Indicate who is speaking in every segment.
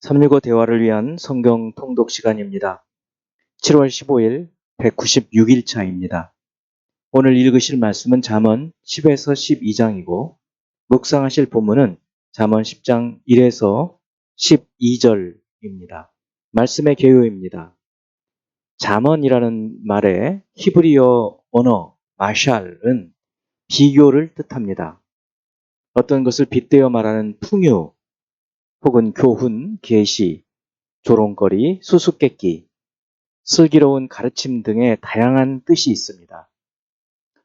Speaker 1: 365 대화를 위한 성경 통독 시간입니다. 7월 15일 196일차입니다. 오늘 읽으실 말씀은 잠언 10에서 12장이고 묵상하실 본문은 잠언 10장 1에서 12절입니다. 말씀의 개요입니다. 잠언이라는 말의 히브리어 언어 마샬은 비교를 뜻합니다. 어떤 것을 빗대어 말하는 풍요 혹은 교훈, 계시, 조롱거리, 수수께끼, 슬기로운 가르침 등의 다양한 뜻이 있습니다.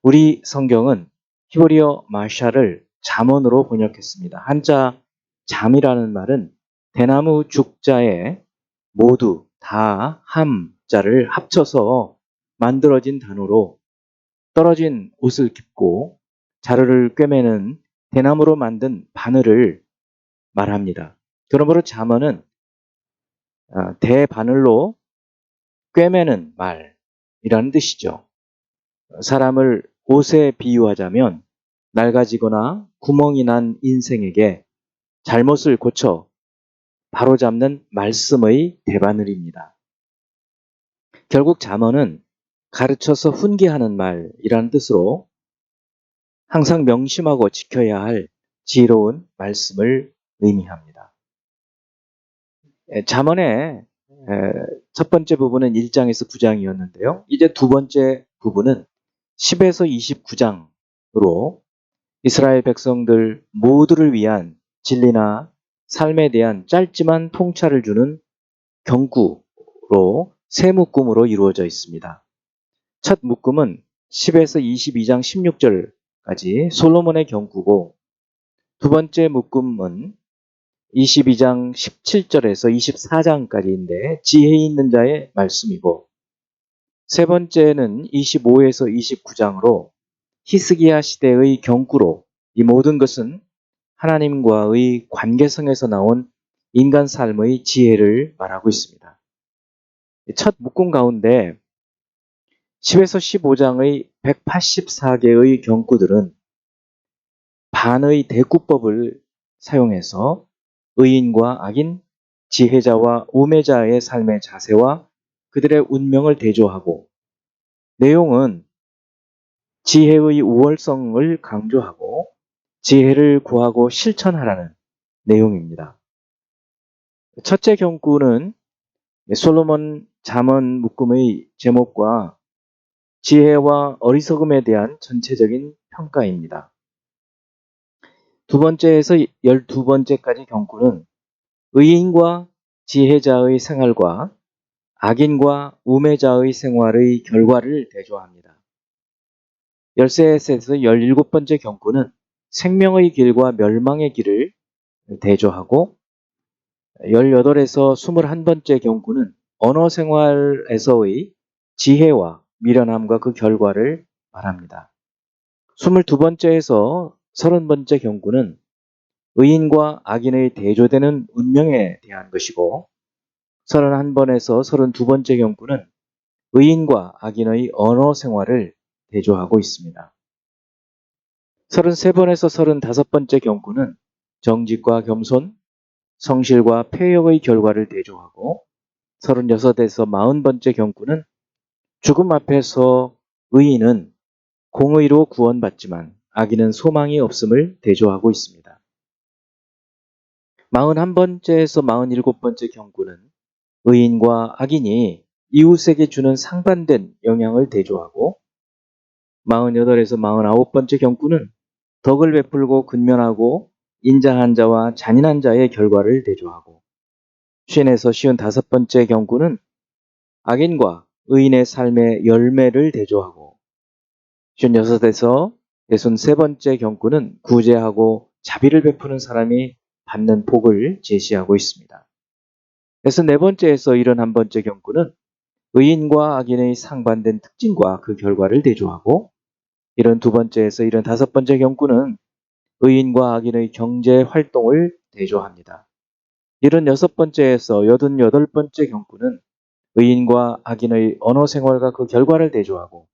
Speaker 1: 우리 성경은 히브리어 마샬을 잠언으로 번역했습니다. 한자 잠이라는 말은 대나무 죽자에 모두 다 함자를 합쳐서 만들어진 단어로 떨어진 옷을 깁고 자루를 꿰매는 대나무로 만든 바늘을 말합니다. 그러므로 잠언은 대바늘로 꿰매는 말이라는 뜻이죠. 사람을 옷에 비유하자면 낡아지거나 구멍이 난 인생에게 잘못을 고쳐 바로잡는 말씀의 대바늘입니다. 결국 잠언은 가르쳐서 훈계하는 말이라는 뜻으로 항상 명심하고 지켜야 할 지혜로운 말씀을 의미합니다. 잠언의 첫 번째 부분은 1장에서 9장이었는데요. 이제 두 번째 부분은 10에서 29장으로 이스라엘 백성들 모두를 위한 진리나 삶에 대한 짧지만 통찰을 주는 경구로 세 묶음으로 이루어져 있습니다. 첫 묶음은 10에서 22장 16절까지 솔로몬의 경구고 두 번째 묶음은 22장 17절에서 24장까지인데 지혜 있는 자의 말씀이고 세 번째는 25에서 29장으로 히스기야 시대의 경구로 이 모든 것은 하나님과의 관계성에서 나온 인간 삶의 지혜를 말하고 있습니다. 첫 묶음 가운데 10에서 15장의 184개의 경구들은 반의 대구법을 사용해서 의인과 악인, 지혜자와 우매자의 삶의 자세와 그들의 운명을 대조하고 내용은 지혜의 우월성을 강조하고 지혜를 구하고 실천하라는 내용입니다. 첫째 경구는 솔로몬 잠언 묶음의 제목과 지혜와 어리석음에 대한 전체적인 평가입니다. 두 번째에서 12번째까지 경구는 의인과 지혜자의 생활과 악인과 우매자의 생활의 결과를 대조합니다. 13에서 17번째 경구는 생명의 길과 멸망의 길을 대조하고 18에서 21번째 경구는 언어 생활에서의 지혜와 미련함과 그 결과를 말합니다. 22번째에서 30번째 경구는 의인과 악인의 대조되는 운명에 대한 것이고 31번에서 32번째 경구는 의인과 악인의 언어 생활을 대조하고 있습니다. 33번에서 35번째 경구는 정직과 겸손, 성실과 폐역의 결과를 대조하고 36에서 40번째 경구는 죽음 앞에서 의인은 공의로 구원받지만 악인은 소망이 없음을 대조하고 있습니다. 41번째에서 47번째 경구는 의인과 악인이 이웃에게 주는 상반된 영향을 대조하고 48에서 49번째 경구는 덕을 베풀고 근면하고 인자한 자와 잔인한 자의 결과를 대조하고 50에서 55번째 경구는 악인과 의인의 삶의 열매를 대조하고 56에서 63번째 경구는 구제하고 자비를 베푸는 사람이 받는 복을 제시하고 있습니다. 64번째에서 71번째 경구는 의인과 악인의 상반된 특징과 그 결과를 대조하고 72번째에서 75번째 경구는 의인과 악인의 경제 활동을 대조합니다. 76번째에서 88번째 경구는 의인과 악인의 언어 생활과 그 결과를 대조하고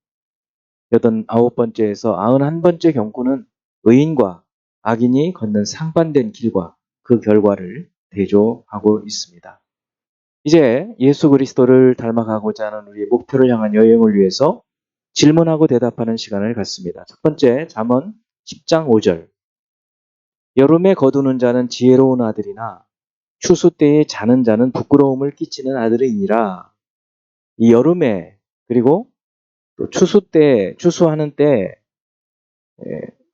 Speaker 1: 89번째에서 91번째 경구는 의인과 악인이 걷는 상반된 길과 그 결과를 대조하고 있습니다. 이제 예수 그리스도를 닮아가고자 하는 우리의 목표를 향한 여행을 위해서 질문하고 대답하는 시간을 갖습니다. 첫 번째, 잠언 10장 5절. 여름에 거두는 자는 지혜로운 아들이나 추수 때에 자는 자는 부끄러움을 끼치는 아들이니라. 이 여름에 그리고 또 추수하는 때가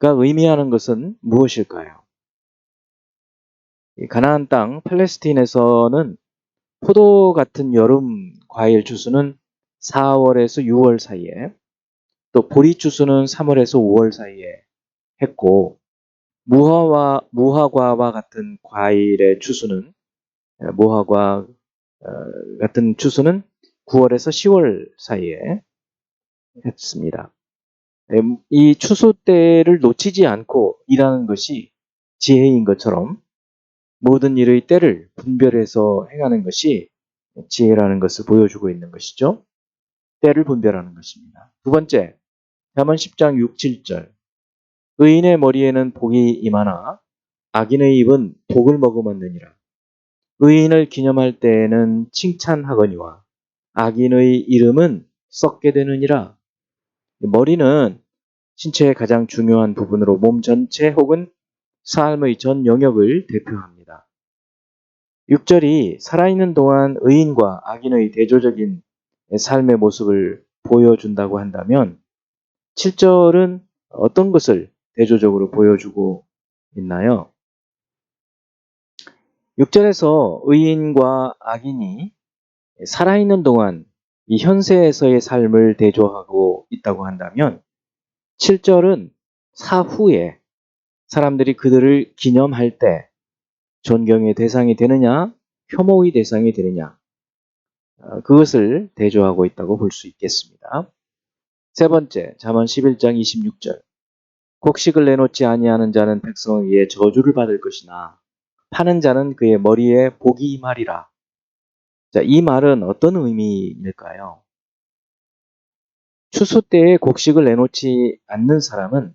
Speaker 1: 의미하는 것은 무엇일까요? 이 가나안 땅 팔레스틴에서는 포도 같은 여름 과일 추수는 4월에서 6월 사이에, 또 보리 추수는 3월에서 5월 사이에 했고, 무화과와 같은 과일의 추수는 무화과 같은 추수는 9월에서 10월 사이에 했습니다. 이 추수 때를 놓치지 않고 일하는 것이 지혜인 것처럼 모든 일의 때를 분별해서 행하는 것이 지혜라는 것을 보여주고 있는 것이죠. 때를 분별하는 것입니다. 두 번째, 잠언 10장 6, 7절. 의인의 머리에는 복이 임하나 악인의 입은 독을 머금었느니라. 의인을 기념할 때에는 칭찬하거니와 악인의 이름은 썩게 되느니라. 머리는 신체의 가장 중요한 부분으로 몸 전체 혹은 삶의 전 영역을 대표합니다. 6절이 살아있는 동안 의인과 악인의 대조적인 삶의 모습을 보여준다고 한다면 7절은 어떤 것을 대조적으로 보여주고 있나요? 6절에서 의인과 악인이 살아있는 동안 이 현세에서의 삶을 대조하고 있다고 한다면 7절은 사후에 사람들이 그들을 기념할 때 존경의 대상이 되느냐, 혐오의 대상이 되느냐, 그것을 대조하고 있다고 볼 수 있겠습니다. 세 번째, 잠언 11장 26절. 곡식을 내놓지 아니하는 자는 백성에 의해 저주를 받을 것이나 파는 자는 그의 머리에 복이 임하리라. 자, 이 말은 어떤 의미일까요? 추수 때에 곡식을 내놓지 않는 사람은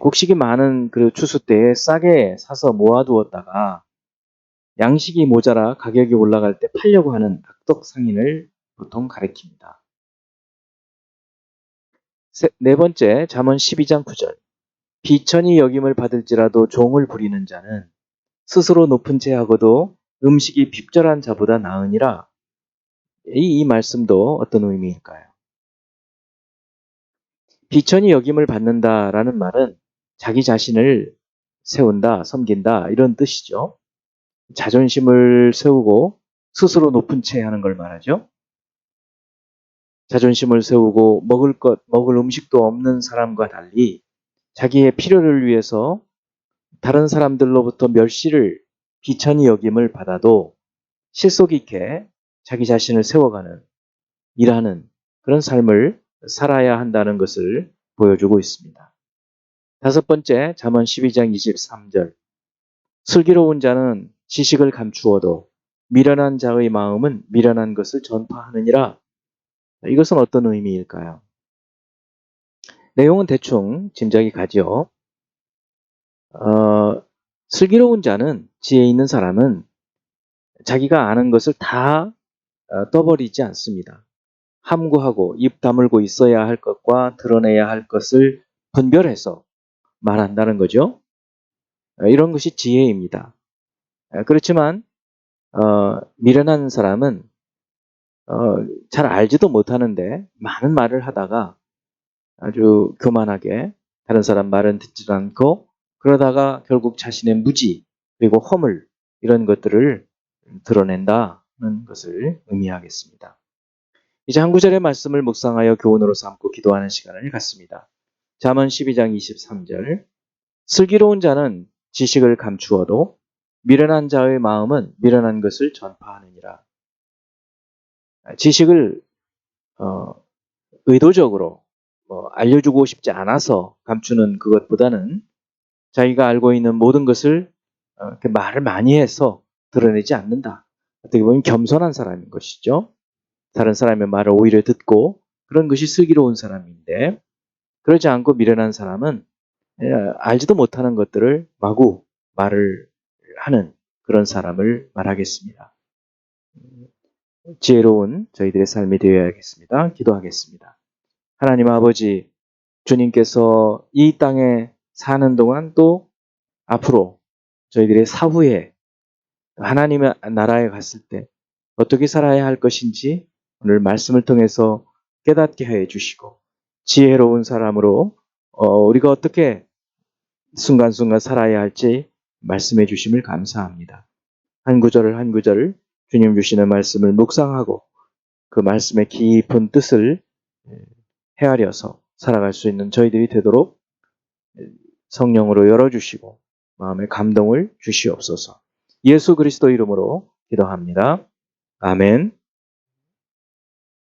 Speaker 1: 곡식이 많은 그 추수 때에 싸게 사서 모아두었다가 양식이 모자라 가격이 올라갈 때 팔려고 하는 악덕 상인을 보통 가리킵니다. 네 번째, 잠언 12장 9절. 비천이 여김을 받을지라도 종을 부리는 자는 스스로 높은 채 하고도 음식이 핍절한 자보다 나으니라. 이 말씀도 어떤 의미일까요? 비천이 여김을 받는다라는 말은 자기 자신을 세운다, 섬긴다 이런 뜻이죠. 자존심을 세우고 스스로 높은 채 하는 걸 말하죠. 자존심을 세우고 먹을 음식도 없는 사람과 달리 자기의 필요를 위해서 다른 사람들로부터 멸시를 비천히 여김을 받아도 실속 있게 자기 자신을 세워가는, 일하는 그런 삶을 살아야 한다는 것을 보여주고 있습니다. 다섯 번째, 잠언 12장 23절. 슬기로운 자는 지식을 감추어도 미련한 자의 마음은 미련한 것을 전파하느니라. 이것은 어떤 의미일까요? 내용은 대충 짐작이 가죠. 슬기로운 자는, 지혜 있는 사람은 자기가 아는 것을 다 떠버리지 않습니다. 함구하고 입 다물고 있어야 할 것과 드러내야 할 것을 분별해서 말한다는 거죠. 이런 것이 지혜입니다. 그렇지만 미련한 사람은 잘 알지도 못하는데 많은 말을 하다가 아주 교만하게 다른 사람 말은 듣지도 않고 그러다가 결국 자신의 무지 그리고 허물 이런 것들을 드러낸다는 것을 의미하겠습니다. 이제 한 구절의 말씀을 묵상하여 교훈으로 삼고 기도하는 시간을 갖습니다. 잠언 12장 23절. 슬기로운 자는 지식을 감추어도 미련한 자의 마음은 미련한 것을 전파하느니라. 지식을 의도적으로 알려주고 싶지 않아서 감추는 그것보다는 자기가 알고 있는 모든 것을 말을 많이 해서 드러내지 않는다. 어떻게 보면 겸손한 사람인 것이죠. 다른 사람의 말을 오히려 듣고 그런 것이 슬기로운 사람인데 그러지 않고 미련한 사람은 알지도 못하는 것들을 마구 말을 하는 그런 사람을 말하겠습니다. 지혜로운 저희들의 삶이 되어야겠습니다. 기도하겠습니다. 하나님 아버지, 주님께서 이 땅에 사는 동안 또 앞으로 저희들의 사후에 하나님의 나라에 갔을 때 어떻게 살아야 할 것인지 오늘 말씀을 통해서 깨닫게 해 주시고 지혜로운 사람으로 우리가 어떻게 순간순간 살아야 할지 말씀해 주심을 감사합니다. 한 구절을 한 구절을 주님 주시는 말씀을 묵상하고 그 말씀의 깊은 뜻을 헤아려서 살아갈 수 있는 저희들이 되도록 성령으로 열어주시고 마음의 감동을 주시옵소서. 예수 그리스도 이름으로 기도합니다. 아멘.